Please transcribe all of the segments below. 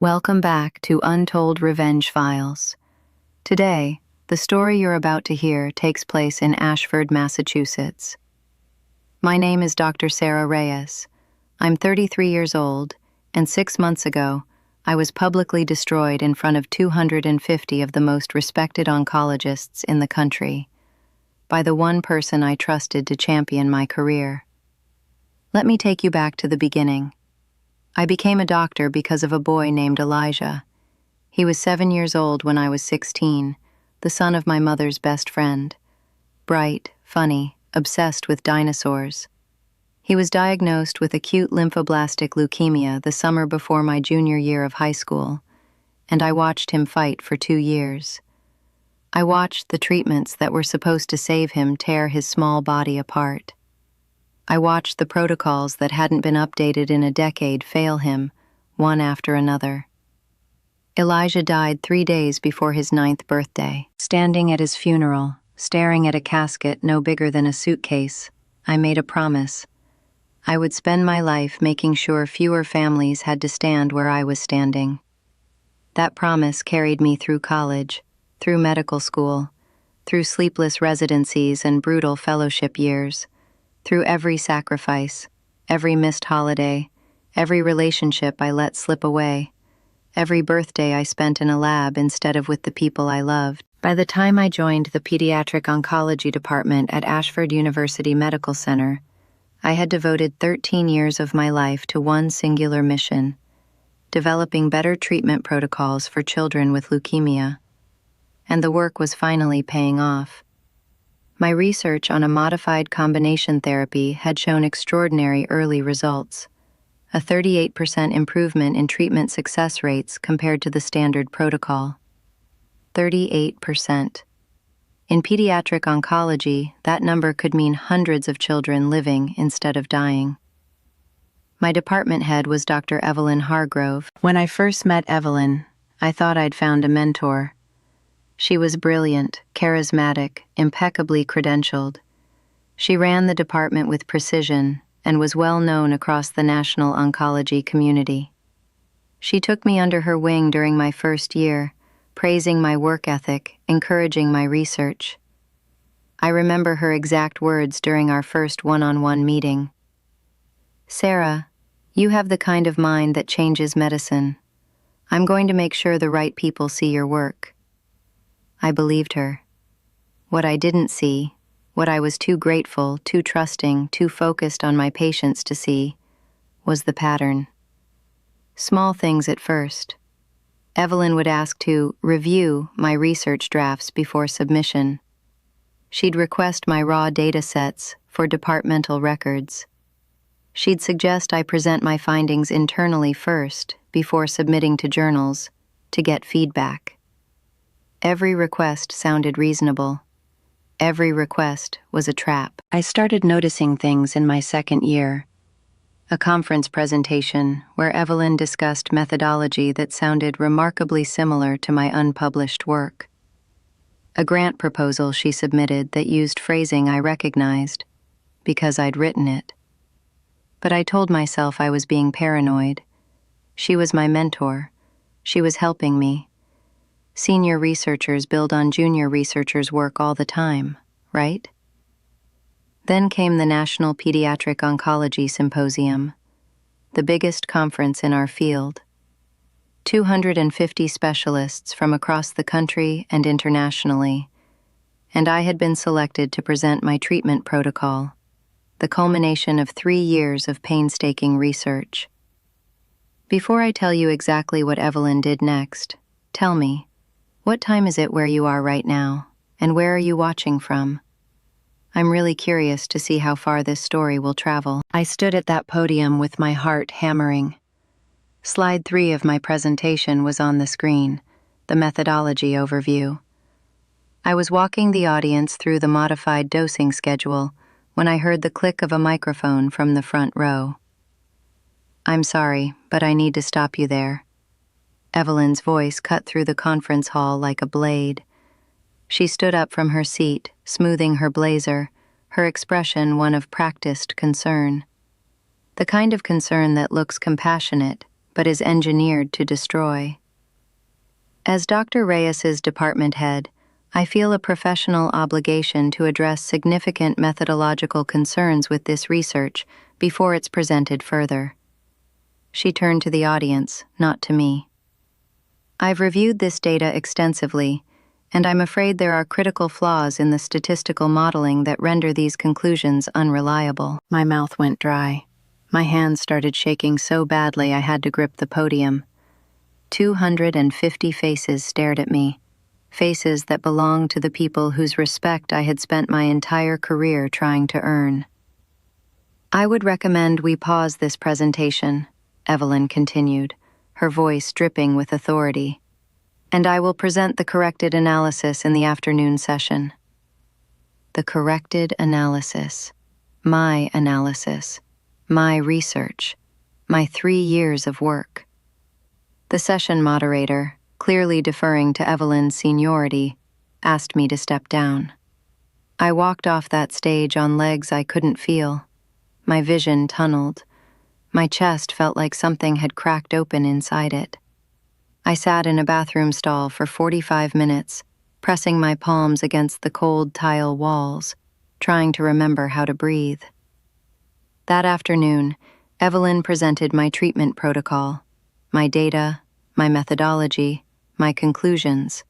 Welcome back to Untold Revenge Files. Today, the story you're about to hear takes place in Ashford, Massachusetts. My name is Dr. Sarah Reyes. I'm 33 years old, and 6 months ago, I was publicly destroyed in front of 250 of the most respected oncologists in the country, by the one person I trusted to champion my career. Let me take you back to the beginning. I became a doctor because of a boy named Elijah. He was 7 years old when I was 16, the son of my mother's best friend. Bright, funny, obsessed with dinosaurs. He was diagnosed with acute lymphoblastic leukemia the summer before my junior year of high school, and I watched him fight for 2 years. I watched the treatments that were supposed to save him tear his small body apart. I watched the protocols that hadn't been updated in a decade fail him, one after another. Elijah died 3 days before his 9th birthday. Standing at his funeral, staring at a casket no bigger than a suitcase, I made a promise. I would spend my life making sure fewer families had to stand where I was standing. That promise carried me through college, through medical school, through sleepless residencies and brutal fellowship years, through every sacrifice, every missed holiday, every relationship I let slip away, every birthday I spent in a lab instead of with the people I loved. By the time I joined the pediatric oncology department at Ashford University Medical Center, I had devoted 13 years of my life to one singular mission: developing better treatment protocols for children with leukemia. And the work was finally paying off. My research on a modified combination therapy had shown extraordinary early results, a 38% improvement in treatment success rates compared to the standard protocol. 38%. In pediatric oncology, that number could mean hundreds of children living instead of dying. My department head was Dr. Evelyn Hargrove. When I first met Evelyn, I thought I'd found a mentor. She was brilliant, charismatic, impeccably credentialed. She ran the department with precision and was well known across the national oncology community. She took me under her wing during my first year, praising my work ethic, encouraging my research. I remember her exact words during our first one-on-one meeting. "Sarah, you have the kind of mind that changes medicine. I'm going to make sure the right people see your work." I believed her. What I didn't see, what I was too grateful, too trusting, too focused on my patients to see, was the pattern. Small things at first. Evelyn would ask to review my research drafts before submission. She'd request my raw data sets for departmental records. She'd suggest I present my findings internally first before submitting to journals to get feedback. Every request sounded reasonable. Every request was a trap. I started noticing things in my second year. A conference presentation where Evelyn discussed methodology that sounded remarkably similar to my unpublished work. A grant proposal she submitted that used phrasing I recognized because I'd written it. But I told myself I was being paranoid. She was my mentor. She was helping me. Senior researchers build on junior researchers' work all the time, right? Then came the National Pediatric Oncology Symposium, the biggest conference in our field. 250 specialists from across the country and internationally, and I had been selected to present my treatment protocol, the culmination of 3 years of painstaking research. Before I tell you exactly what Evelyn did next, tell me, what time is it where you are right now, and where are you watching from? I'm really curious to see how far this story will travel. I stood at that podium with my heart hammering. Slide 3 of my presentation was on the screen, the methodology overview. I was walking the audience through the modified dosing schedule when I heard the click of a microphone from the front row. "I'm sorry, but I need to stop you there." Evelyn's voice cut through the conference hall like a blade. She stood up from her seat, smoothing her blazer, her expression one of practiced concern. The kind of concern that looks compassionate, but is engineered to destroy. As Dr. Reyes's department head, I feel a professional obligation to address significant methodological concerns with this research before it's presented further. She turned to the audience, not to me. I've reviewed this data extensively, and I'm afraid there are critical flaws in the statistical modeling that render these conclusions unreliable. My mouth went dry. My hands started shaking so badly I had to grip the podium. 250 faces stared at me, faces that belonged to the people whose respect I had spent my entire career trying to earn. I would recommend we pause this presentation, Evelyn continued, her voice dripping with authority, and I will present the corrected analysis in the afternoon session. The corrected analysis. My analysis. My research. My 3 years of work. The session moderator, clearly deferring to Evelyn's seniority, asked me to step down. I walked off that stage on legs I couldn't feel. My vision tunneled. My chest felt like something had cracked open inside it. I sat in a bathroom stall for 45 minutes, pressing my palms against the cold tile walls, trying to remember how to breathe. That afternoon, Evelyn presented my treatment protocol, my data, my methodology, my conclusions,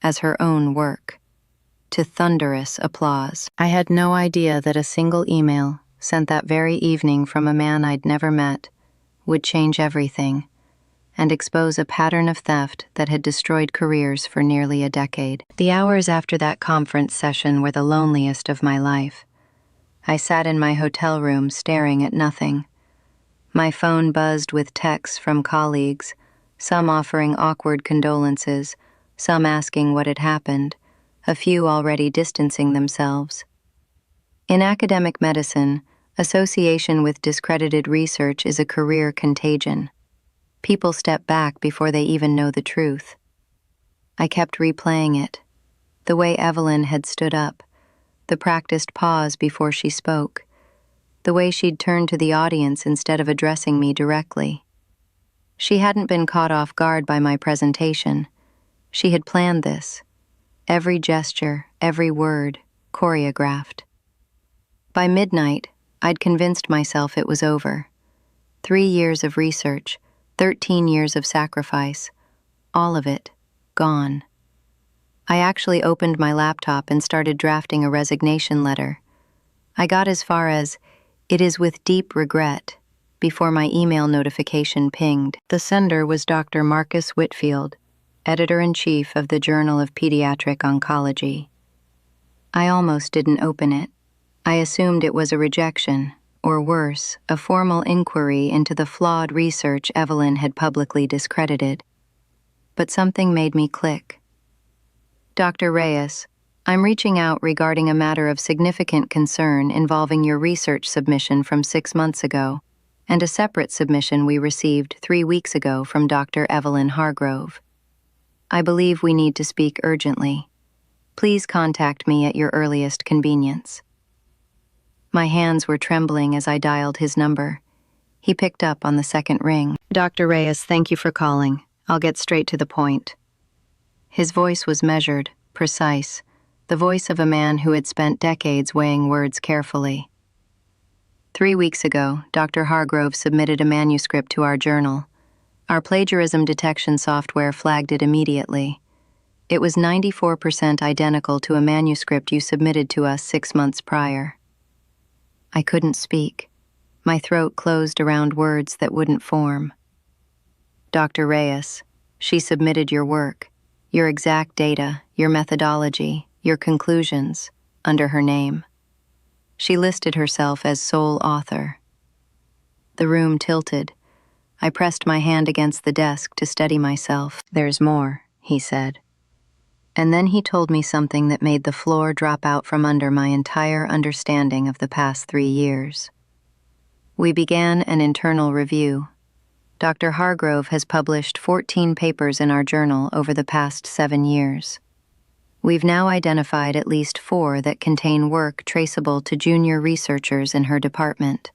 as her own work, to thunderous applause. I had no idea that a single email, sent that very evening from a man I'd never met, would change everything, and expose a pattern of theft that had destroyed careers for nearly a decade. The hours after that conference session were the loneliest of my life. I sat in my hotel room staring at nothing. My phone buzzed with texts from colleagues, some offering awkward condolences, some asking what had happened, a few already distancing themselves. In academic medicine, association with discredited research is a career contagion. People step back before they even know the truth. I kept replaying it. The way Evelyn had stood up, the practiced pause before she spoke, the way she'd turned to the audience instead of addressing me directly. She hadn't been caught off guard by my presentation. She had planned this. Every gesture, every word, choreographed. By midnight, I'd convinced myself it was over. 3 years of research, 13 years of sacrifice, all of it, gone. I actually opened my laptop and started drafting a resignation letter. I got as far as, "It is with deep regret," before my email notification pinged. The sender was Dr. Marcus Whitfield, editor-in-chief of the Journal of Pediatric Oncology. I almost didn't open it. I assumed it was a rejection, or worse, a formal inquiry into the flawed research Evelyn had publicly discredited. But something made me click. Dr. Reyes, I'm reaching out regarding a matter of significant concern involving your research submission from 6 months ago, and a separate submission we received 3 weeks ago from Dr. Evelyn Hargrove. I believe we need to speak urgently. Please contact me at your earliest convenience. My hands were trembling as I dialed his number. He picked up on the second ring. Dr. Reyes, thank you for calling. I'll get straight to the point. His voice was measured, precise, the voice of a man who had spent decades weighing words carefully. 3 weeks ago, Dr. Hargrove submitted a manuscript to our journal. Our plagiarism detection software flagged it immediately. It was 94% identical to a manuscript you submitted to us 6 months prior. I couldn't speak. My throat closed around words that wouldn't form. Dr. Reyes, she submitted your work, your exact data, your methodology, your conclusions, under her name. She listed herself as sole author. The room tilted. I pressed my hand against the desk to steady myself. There's more, he said. And then he told me something that made the floor drop out from under my entire understanding of the past 3 years. We began an internal review. Dr. Hargrove has published 14 papers in our journal over the past 7 years. We've now identified at least 4 that contain work traceable to junior researchers in her department.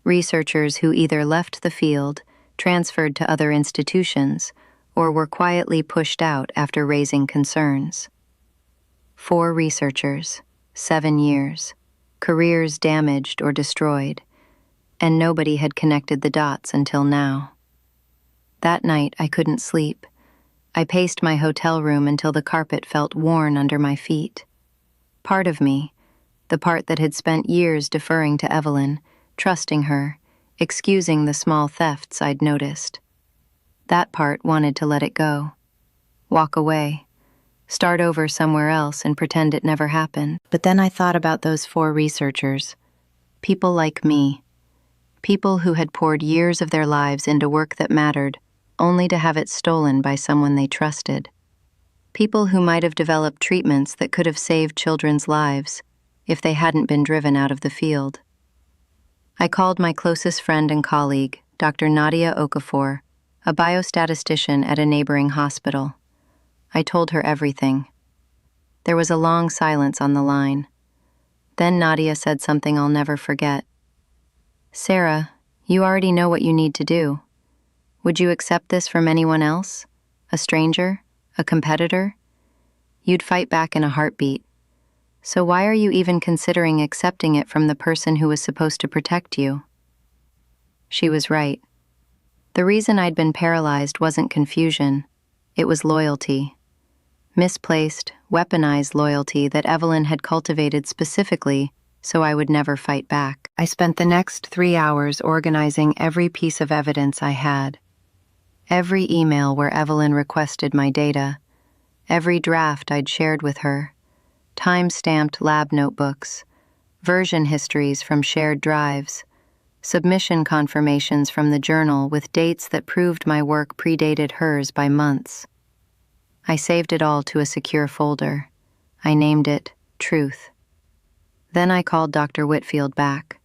Researchers who either left the field, transferred to other institutions, or were quietly pushed out after raising concerns. 4 researchers, 7 years, careers damaged or destroyed, and nobody had connected the dots until now. That night, I couldn't sleep. I paced my hotel room until the carpet felt worn under my feet. Part of me, the part that had spent years deferring to Evelyn, trusting her, excusing the small thefts I'd noticed. That part wanted to let it go. Walk away. Start over somewhere else and pretend it never happened. But then I thought about those 4 researchers. People like me. People who had poured years of their lives into work that mattered, only to have it stolen by someone they trusted. People who might have developed treatments that could have saved children's lives if they hadn't been driven out of the field. I called my closest friend and colleague, Dr. Nadia Okafor, a biostatistician at a neighboring hospital. I told her everything. There was a long silence on the line. Then Nadia said something I'll never forget. "Sarah, you already know what you need to do. Would you accept this from anyone else? A stranger? A competitor? You'd fight back in a heartbeat. So why are you even considering accepting it from the person who was supposed to protect you?" She was right. The reason I'd been paralyzed wasn't confusion. It was loyalty. Misplaced, weaponized loyalty that Evelyn had cultivated specifically so I would never fight back. I spent the next 3 hours organizing every piece of evidence I had. Every email where Evelyn requested my data, every draft I'd shared with her, time-stamped lab notebooks, version histories from shared drives, submission confirmations from the journal with dates that proved my work predated hers by months. I saved it all to a secure folder. I named it Truth. Then I called Dr. Whitfield back.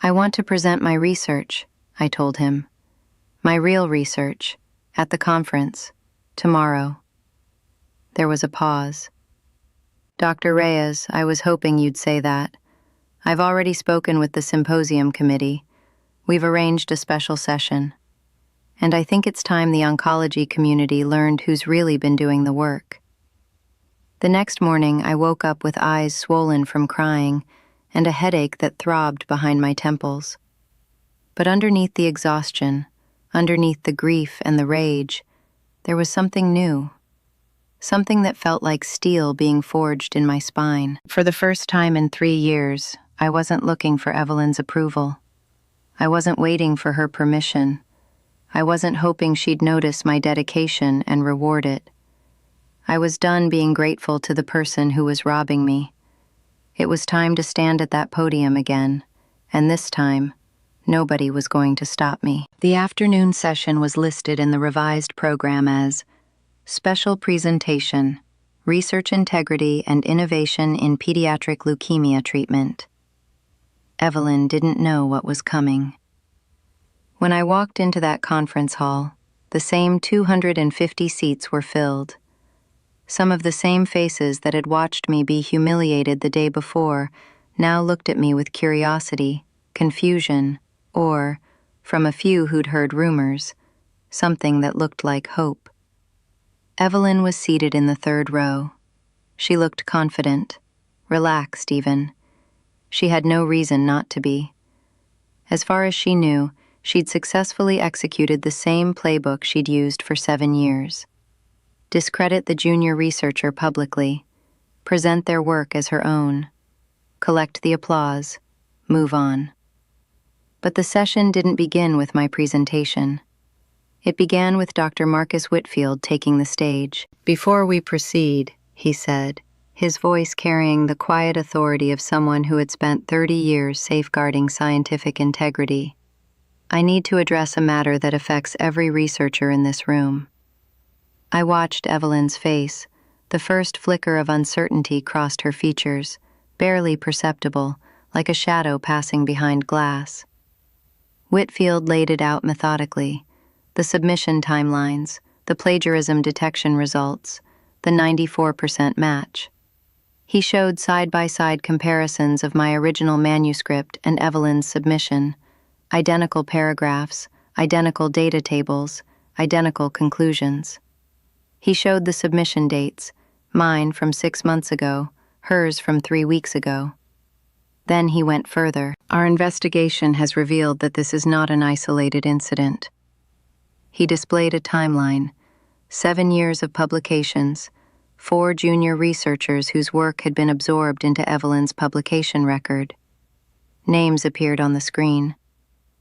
"I want to present my research," I told him. "My real research, at the conference, tomorrow." There was a pause. "Dr. Reyes, I was hoping you'd say that. I've already spoken with the symposium committee. We've arranged a special session. And I think it's time the oncology community learned who's really been doing the work." The next morning, I woke up with eyes swollen from crying and a headache that throbbed behind my temples. But underneath the exhaustion, underneath the grief and the rage, there was something new. Something that felt like steel being forged in my spine. For the first time in 3 years, I wasn't looking for Evelyn's approval. I wasn't waiting for her permission. I wasn't hoping she'd notice my dedication and reward it. I was done being grateful to the person who was robbing me. It was time to stand at that podium again, and this time, nobody was going to stop me. The afternoon session was listed in the revised program as Special Presentation, Research Integrity and Innovation in Pediatric Leukemia Treatment. Evelyn didn't know what was coming. When I walked into that conference hall, the same 250 seats were filled. Some of the same faces that had watched me be humiliated the day before now looked at me with curiosity, confusion, or, from a few who'd heard rumors, something that looked like hope. Evelyn was seated in the 3rd row. She looked confident, relaxed even. She had no reason not to be. As far as she knew, she'd successfully executed the same playbook she'd used for 7 years. Discredit the junior researcher publicly, present their work as her own, collect the applause, move on. But the session didn't begin with my presentation. It began with Dr. Marcus Whitfield taking the stage. "Before we proceed," he said, his voice carrying the quiet authority of someone who had spent 30 years safeguarding scientific integrity, "I need to address a matter that affects every researcher in this room." I watched Evelyn's face. The first flicker of uncertainty crossed her features, barely perceptible, like a shadow passing behind glass. Whitfield laid it out methodically. The submission timelines, the plagiarism detection results, the 94% match. He showed side-by-side comparisons of my original manuscript and Evelyn's submission, identical paragraphs, identical data tables, identical conclusions. He showed the submission dates, mine from 6 months ago, hers from 3 weeks ago. Then he went further. Our investigation has revealed that this is not an isolated incident. He displayed a timeline, 7 years of publications, 4 junior researchers whose work had been absorbed into Evelyn's publication record. Names appeared on the screen.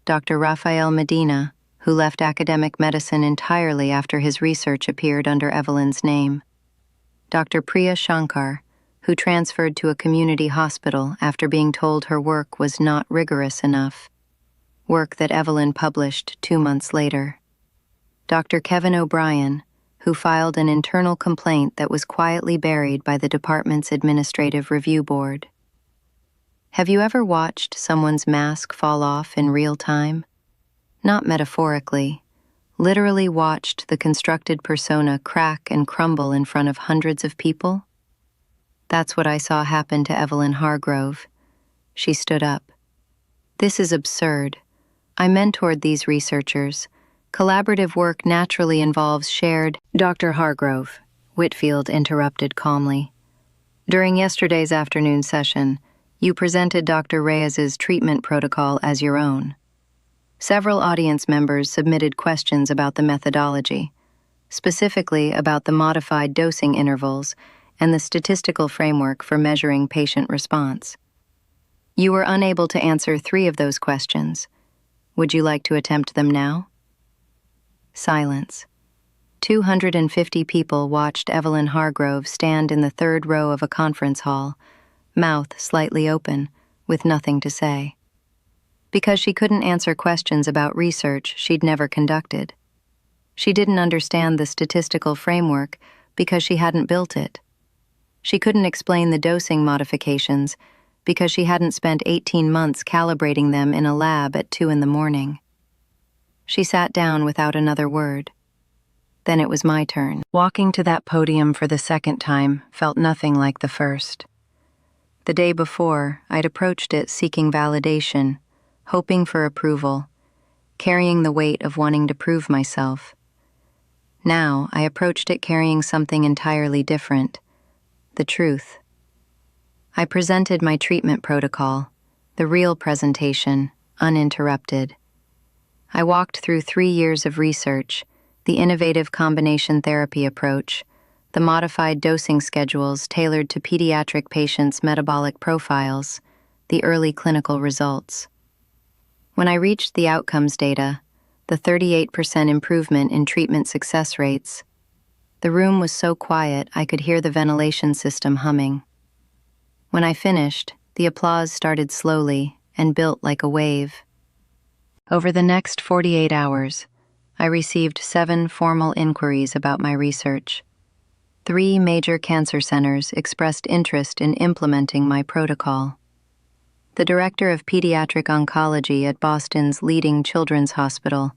Dr. Rafael Medina, who left academic medicine entirely after his research appeared under Evelyn's name. Dr. Priya Shankar, who transferred to a community hospital after being told her work was not rigorous enough, work that Evelyn published 2 months later. Dr. Kevin O'Brien, who filed an internal complaint that was quietly buried by the department's administrative review board. Have you ever watched someone's mask fall off in real time? Not metaphorically, literally watched the constructed persona crack and crumble in front of hundreds of people? That's what I saw happen to Evelyn Hargrove. She stood up. This is absurd. I mentored these researchers. Collaborative work naturally involves shared. Dr. Hargrove, Whitfield interrupted calmly. During yesterday's afternoon session, you presented Dr. Reyes's treatment protocol as your own. Several audience members submitted questions about the methodology, specifically about the modified dosing intervals and the statistical framework for measuring patient response. You were unable to answer 3 of those questions. Would you like to attempt them now? Silence. 250 people watched Evelyn Hargrove stand in the 3rd row of a conference hall, mouth slightly open, with nothing to say. Because she couldn't answer questions about research she'd never conducted. She didn't understand the statistical framework because she hadn't built it. She couldn't explain the dosing modifications because she hadn't spent 18 months calibrating them in a lab at 2 a.m. She sat down without another word. Then it was my turn. Walking to that podium for the 2nd time felt nothing like the first. The day before, I'd approached it seeking validation, hoping for approval, carrying the weight of wanting to prove myself. Now, I approached it carrying something entirely different, the truth. I presented my treatment protocol, the real presentation, uninterrupted. I walked through 3 years of research, the innovative combination therapy approach, the modified dosing schedules tailored to pediatric patients' metabolic profiles, the early clinical results. When I reached the outcomes data, the 38% improvement in treatment success rates, the room was so quiet I could hear the ventilation system humming. When I finished, the applause started slowly and built like a wave. Over the next 48 hours, I received 7 formal inquiries about my research. 3 major cancer centers expressed interest in implementing my protocol. The director of pediatric oncology at Boston's leading children's hospital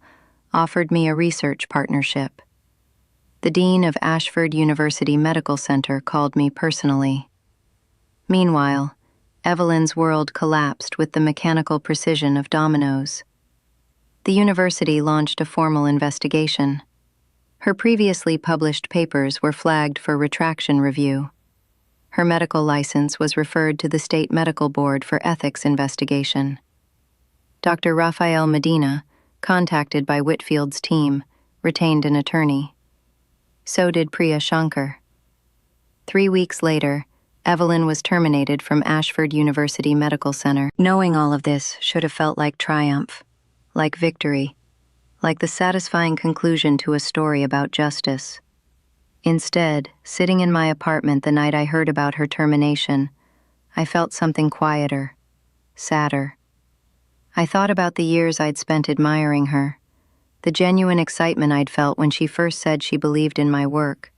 offered me a research partnership. The dean of Ashford University Medical Center called me personally. Meanwhile, Evelyn's world collapsed with the mechanical precision of dominoes. The university launched a formal investigation. Her previously published papers were flagged for retraction review. Her medical license was referred to the State Medical Board for ethics investigation. Dr. Rafael Medina, contacted by Whitfield's team, retained an attorney. So did Priya Shankar. 3 weeks later, Evelyn was terminated from Ashford University Medical Center. Knowing all of this should have felt like triumph, like victory, like the satisfying conclusion to a story about justice. Instead, sitting in my apartment the night I heard about her termination, I felt something quieter, sadder. I thought about the years I'd spent admiring her, the genuine excitement I'd felt when she first said she believed in my work,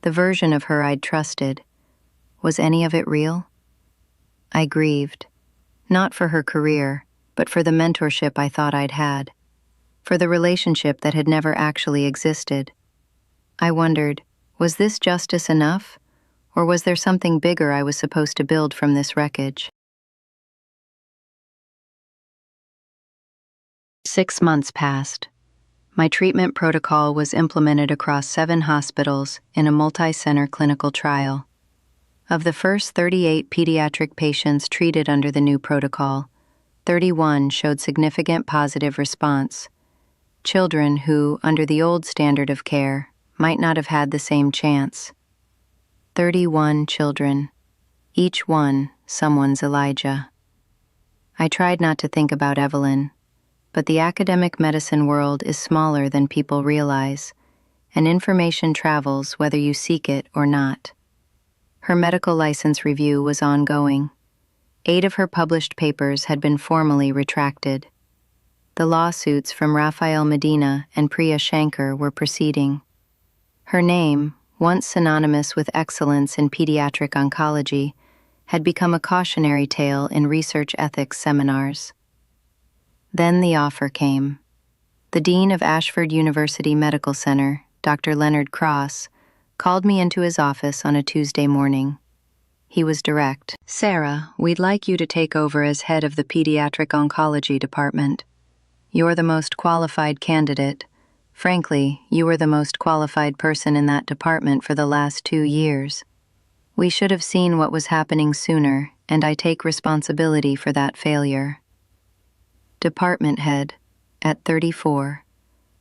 the version of her I'd trusted. Was any of it real? I grieved, not for her career, but for the mentorship I thought I'd had, for the relationship that had never actually existed. I wondered, was this justice enough, or was there something bigger I was supposed to build from this wreckage? 6 months passed. My treatment protocol was implemented across 7 hospitals in a multi-center clinical trial. Of the first 38 pediatric patients treated under the new protocol, 31 showed significant positive response. Children who, under the old standard of care, might not have had the same chance. 31 children, each one someone's Elijah. I tried not to think about Evelyn, but the academic medicine world is smaller than people realize, and information travels whether you seek it or not. Her medical license review was ongoing. 8 of her published papers had been formally retracted. The lawsuits from Rafael Medina and Priya Shankar were proceeding. Her name, once synonymous with excellence in pediatric oncology, had become a cautionary tale in research ethics seminars. Then the offer came. The dean of Ashford University Medical Center, Dr. Leonard Cross, called me into his office on a Tuesday morning. He was direct. "Sarah, we'd like you to take over as head of the pediatric oncology department. You're the most qualified candidate. Frankly, you were the most qualified person in that department for the last 2 years. We should have seen what was happening sooner, and I take responsibility for that failure." Department head, at 34,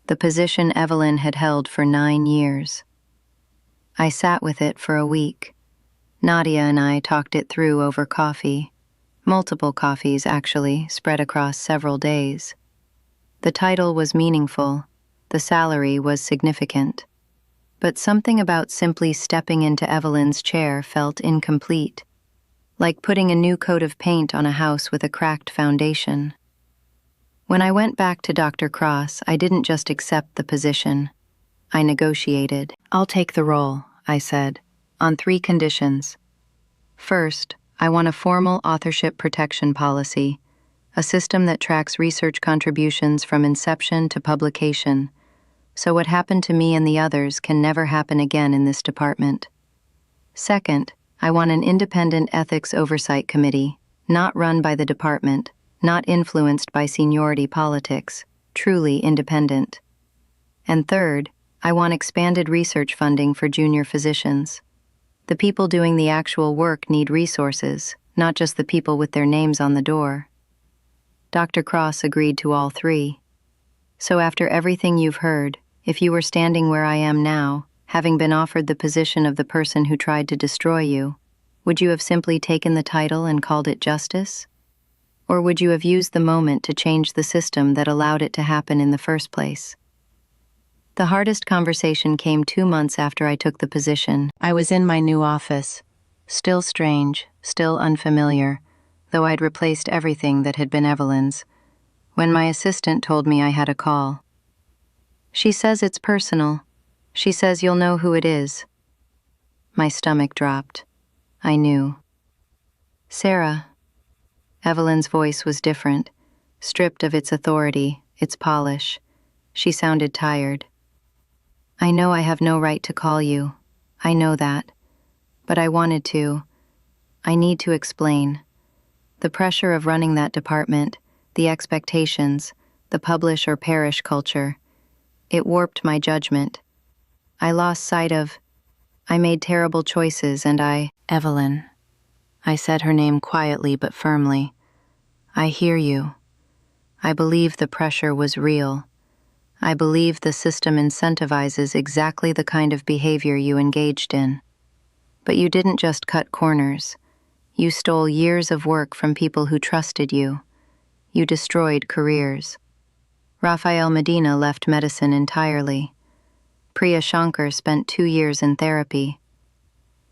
the position Evelyn had held for 9 years. I sat with it for a week. Nadia and I talked it through over coffee. Multiple coffees, actually, spread across several days. The title was meaningful. The salary was significant. But something about simply stepping into Evelyn's chair felt incomplete, like putting a new coat of paint on a house with a cracked foundation. When I went back to Dr. Cross, I didn't just accept the position. I negotiated. "I'll take the role," I said, "on 3 conditions. First, I want a formal authorship protection policy, a system that tracks research contributions from inception to publication, so what happened to me and the others can never happen again in this department. Second, I want an independent ethics oversight committee, not run by the department, not influenced by seniority politics, truly independent. And third, I want expanded research funding for junior physicians. The people doing the actual work need resources, not just the people with their names on the door." Dr. Cross agreed to all 3. "So after everything you've heard, if you were standing where I am now, having been offered the position of the person who tried to destroy you, would you have simply taken the title and called it justice? Or would you have used the moment to change the system that allowed it to happen in the first place?" The hardest conversation came 2 months after I took the position. I was in my new office, still strange, still unfamiliar, though I'd replaced everything that had been Evelyn's, when my assistant told me I had a call. "She says it's personal. She says you'll know who it is." My stomach dropped. I knew. "Sarah." Evelyn's voice was different, stripped of its authority, its polish. She sounded tired. "I know I have no right to call you. I know that. But I wanted to. I need to explain. The pressure of running that department, the expectations, the publish or perish culture, it warped my judgment. I lost sight of. I made terrible choices and Evelyn." I said her name quietly but firmly. "I hear you. I believe the pressure was real. I believe the system incentivizes exactly the kind of behavior you engaged in. But you didn't just cut corners. You stole years of work from people who trusted you. You destroyed careers. Rafael Medina left medicine entirely. Priya Shankar spent 2 years in therapy.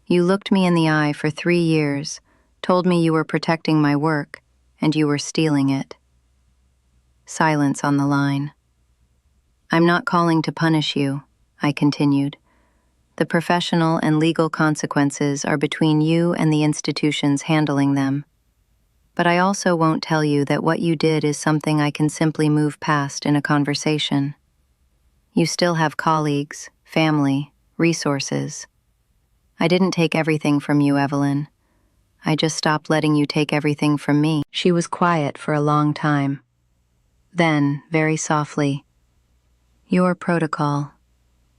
You looked me in the eye for 3 years, told me you were protecting my work, and you were stealing it." Silence on the line. "I'm not calling to punish you," I continued. "The professional and legal consequences are between you and the institutions handling them. But I also won't tell you that what you did is something I can simply move past in a conversation. You still have colleagues, family, resources. I didn't take everything from you, Evelyn. I just stopped letting you take everything from me." She was quiet for a long time. Then, very softly, "Your protocol."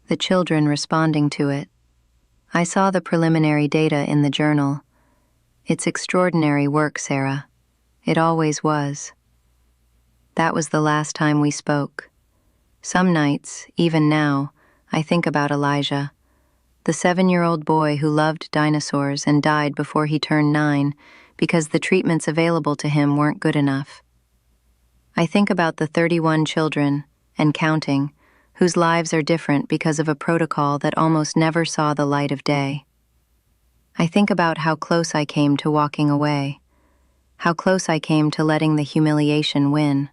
The children responding to it. I saw the preliminary data in the journal. It's extraordinary work, Sarah. It always was. That was the last time we spoke. Some nights, even now, I think about Elijah, the 7-year-old boy who loved dinosaurs and died before he turned 9 because the treatments available to him weren't good enough. I think about the 31 children, and counting, whose lives are different because of a protocol that almost never saw the light of day. I think about how close I came to walking away, how close I came to letting the humiliation win.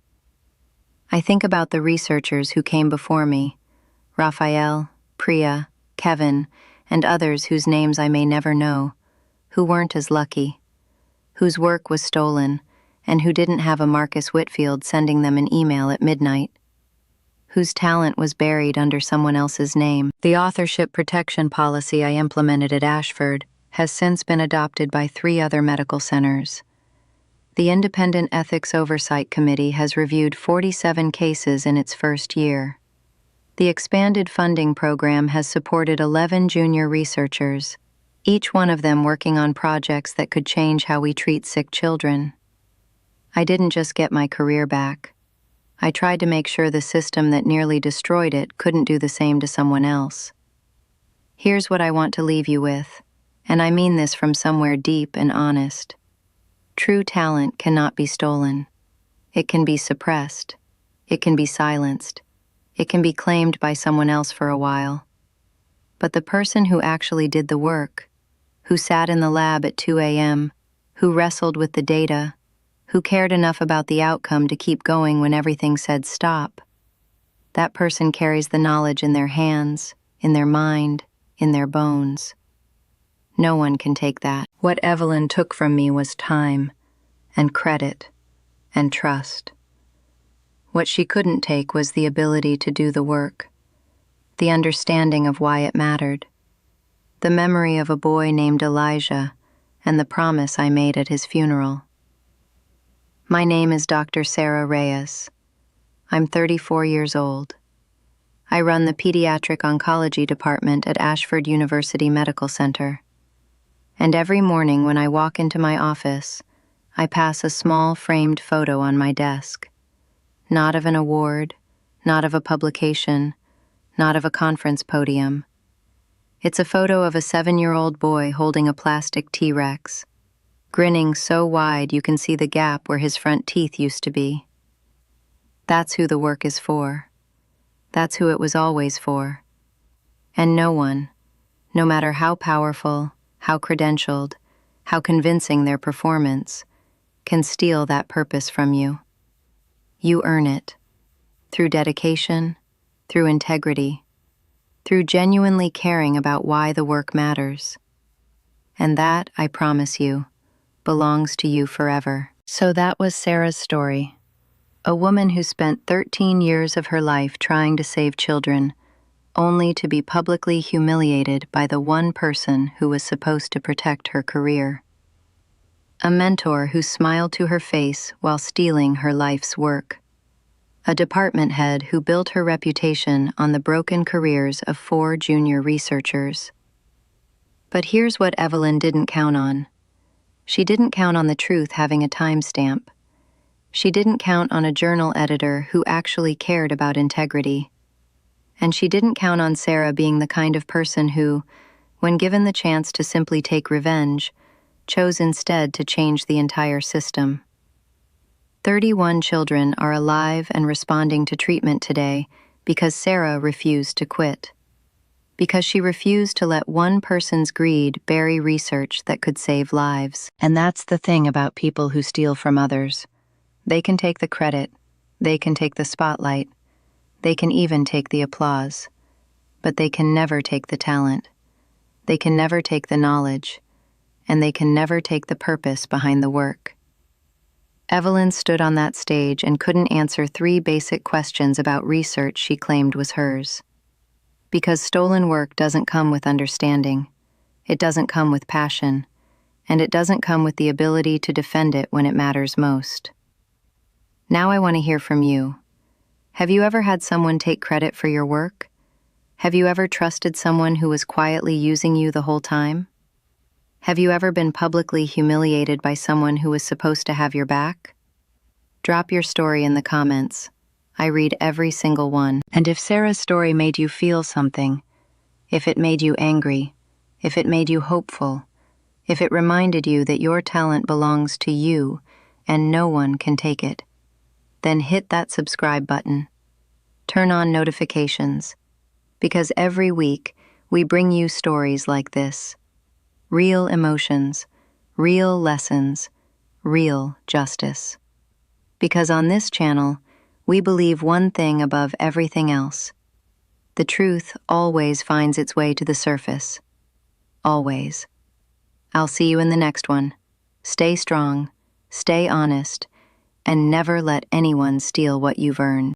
I think about the researchers who came before me, Raphael, Priya, Kevin, and others whose names I may never know, who weren't as lucky, whose work was stolen, and who didn't have a Marcus Whitfield sending them an email at midnight, whose talent was buried under someone else's name. The authorship protection policy I implemented at Ashford has since been adopted by 3 other medical centers. The Independent Ethics Oversight Committee has reviewed 47 cases in its first year. The expanded funding program has supported 11 junior researchers, each one of them working on projects that could change how we treat sick children. I didn't just get my career back. I tried to make sure the system that nearly destroyed it couldn't do the same to someone else. Here's what I want to leave you with, and I mean this from somewhere deep and honest. True talent cannot be stolen. It can be suppressed. It can be silenced. It can be claimed by someone else for a while. But the person who actually did the work, who sat in the lab at 2 a.m., who wrestled with the data, who cared enough about the outcome to keep going when everything said stop, that person carries the knowledge in their hands, in their mind, in their bones. No one can take that. What Evelyn took from me was time, and credit, and trust. What she couldn't take was the ability to do the work, the understanding of why it mattered, the memory of a boy named Elijah, and the promise I made at his funeral. My name is Dr. Sarah Reyes. I'm 34 years old. I run the Pediatric Oncology Department at Ashford University Medical Center. And every morning when I walk into my office, I pass a small framed photo on my desk. Not of an award, not of a publication, not of a conference podium. It's a photo of a 7-year-old boy holding a plastic T-Rex, grinning so wide you can see the gap where his front teeth used to be. That's who the work is for. That's who it was always for. And no one, no matter how powerful, how credentialed, how convincing their performance, can steal that purpose from you. You earn it. Through dedication, through integrity, through genuinely caring about why the work matters. And that, I promise you, belongs to you forever. So that was Sarah's story. A woman who spent 13 years of her life trying to save children, only to be publicly humiliated by the one person who was supposed to protect her career. A mentor who smiled to her face while stealing her life's work. A department head who built her reputation on the broken careers of 4 junior researchers. But here's what Evelyn didn't count on. She didn't count on the truth having a timestamp. She didn't count on a journal editor who actually cared about integrity. And she didn't count on Sarah being the kind of person who, when given the chance to simply take revenge, chose instead to change the entire system. 31 children are alive and responding to treatment today because Sarah refused to quit. Because she refused to let one person's greed bury research that could save lives. And that's the thing about people who steal from others. They can take the credit, they can take the spotlight, they can even take the applause, but they can never take the talent. They can never take the knowledge, and they can never take the purpose behind the work. Evelyn stood on that stage and couldn't answer 3 basic questions about research she claimed was hers. Because stolen work doesn't come with understanding, it doesn't come with passion, and it doesn't come with the ability to defend it when it matters most. Now I want to hear from you. Have you ever had someone take credit for your work? Have you ever trusted someone who was quietly using you the whole time? Have you ever been publicly humiliated by someone who was supposed to have your back? Drop your story in the comments. I read every single one. And if Sarah's story made you feel something, if it made you angry, if it made you hopeful, if it reminded you that your talent belongs to you and no one can take it, then hit that subscribe button. Turn on notifications, because every week we bring you stories like this. Real emotions, real lessons, real justice. Because on this channel, we believe one thing above everything else. The truth always finds its way to the surface. Always. I'll see you in the next one. Stay strong, stay honest, and never let anyone steal what you've earned.